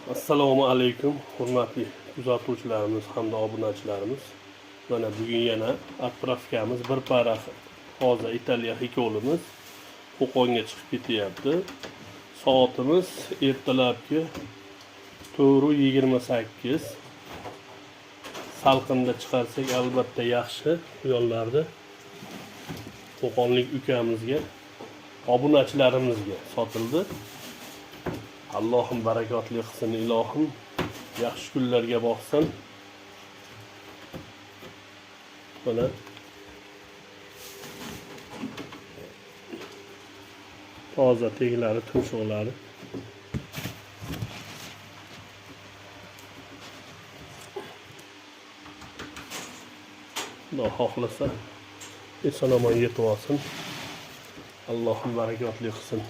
Assalomu alaykum, hurmatli kuzatuvchilarimiz hamda obunachilarimiz. Mana bugun yana отправкamiz bir paraq hozir Italiya hikolimiz Qo'qonga chiqib ketyapti. Soatimiz ertalabki 4:28. Salqinda chiqarsak albatta yaxshi. Bu yo'llarda Qo'qonlik ukamizga, obunachilarimizga sotildi. Allohim barakotli qilsin, ilohim yaxshi kunlarga boqsin. Mana toza teglari, tumshuqlari. Xudo xohlasa eson-omon yetib olsin. Allohim barakotli qilsin.